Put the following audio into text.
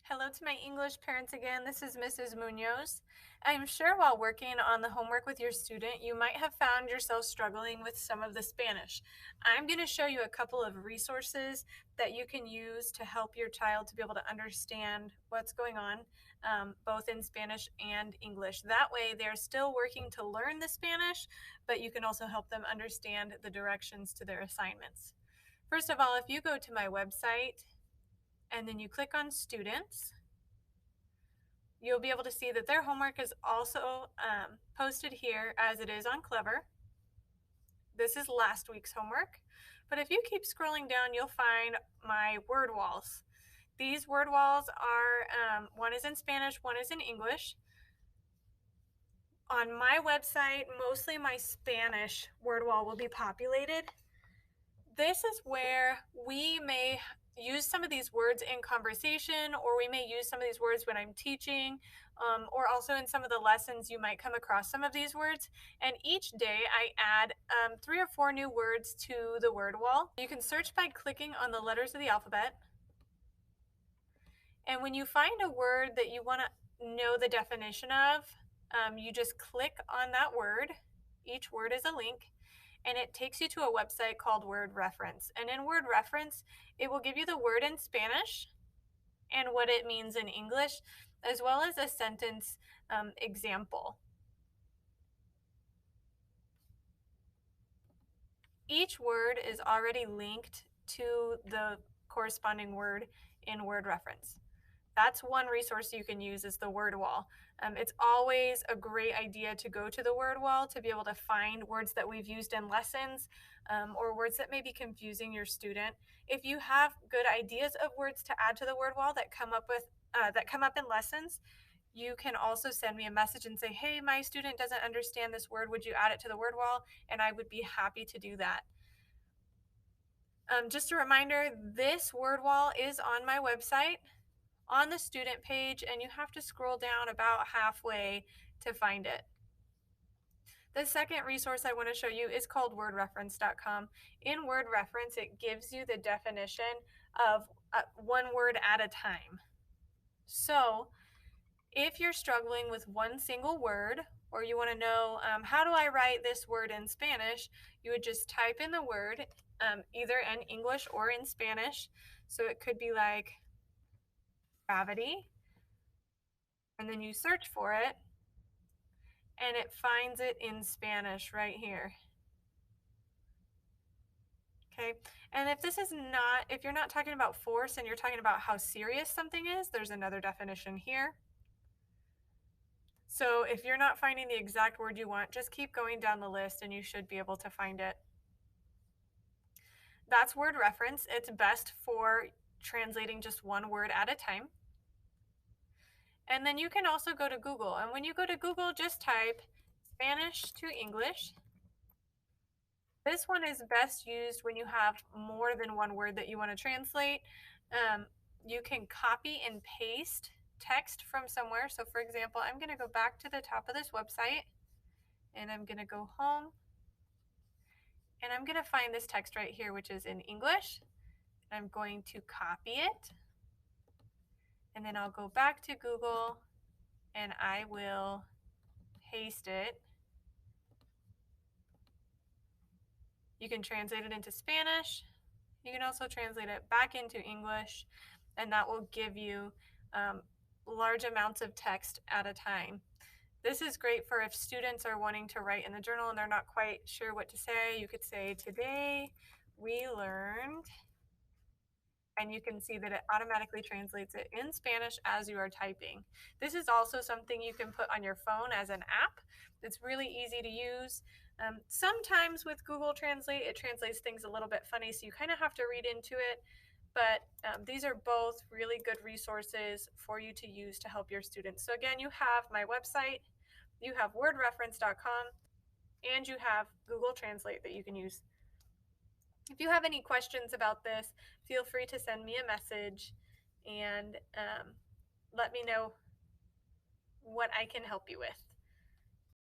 Hello to my English parents again. This is Mrs. Munoz. I'm sure while working on the homework with your student, you might have found yourself struggling with some of the Spanish. I'm going to show you a couple of resources that you can use to help your child to be able to understand what's going on, both in Spanish and English. That way, they're still working to learn the Spanish, but you can also help them understand the directions to their assignments. First of all, if you go to my website, and then you click on students, you'll be able to see that their homework is also posted here as it is on Clever. This is last week's homework, but if you keep scrolling down, you'll find my word walls. These word walls are, one is in Spanish, one is in English. On my website, mostly my Spanish word wall will be populated. This is where we may use some of these words in conversation, or we may use some of these words when I'm teaching, or also in some of the lessons you might come across some of these words. And each day I add 3 or 4 new words to the word wall. You can search by clicking on the letters of the alphabet. And when you find a word that you want to know the definition of, you just click on that word. Each word is a link, and it takes you to a website called Word Reference. And in Word Reference, it will give you the word in Spanish and what it means in English, as well as a sentence example. Each word is already linked to the corresponding word in Word Reference. That's one resource you can use, is the word wall. It's always a great idea to go to the word wall to be able to find words that we've used in lessons, or words that may be confusing your student. If you have good ideas of words to add to the word wall that come up in lessons, you can also send me a message and say, hey, my student doesn't understand this word, would you add it to the word wall? And I would be happy to do that. Just a reminder, this word wall is on my website on the student page, and you have to scroll down about halfway to find it. The second resource I want to show you is called wordreference.com. In Word Reference, it gives you the definition of one word at a time. So if you're struggling with one single word, or you want to know how do I write this word in Spanish, you would just type in the word either in English or in Spanish. So it could be like gravity, and then you search for it, and it finds it in Spanish right here. Okay, and if you're not talking about force and you're talking about how serious something is, there's another definition here. So if you're not finding the exact word you want, just keep going down the list and you should be able to find it. That's Word Reference. It's best for translating just one word at a time. And then you can also go to Google. And when you go to Google, just type Spanish to English. This one is best used when you have more than one word that you want to translate. You can copy and paste text from somewhere. So for example, I'm going to go back to the top of this website, and I'm going to go home, and I'm going to find this text right here, which is in English. I'm going to copy it, and then I'll go back to Google and I will paste it. You can translate it into Spanish. You can also translate it back into English, and that will give you large amounts of text at a time. This is great for if students are wanting to write in the journal and they're not quite sure what to say. You could say, today we learned, and you can see that it automatically translates it in Spanish as you are typing. This is also something you can put on your phone as an app. It's really easy to use. Sometimes with Google Translate, it translates things a little bit funny, so you kind of have to read into it. But these are both really good resources for you to use to help your students. So again, you have my website, you have wordreference.com, and you have Google Translate that you can use. If you have any questions about this, feel free to send me a message and let me know what I can help you with.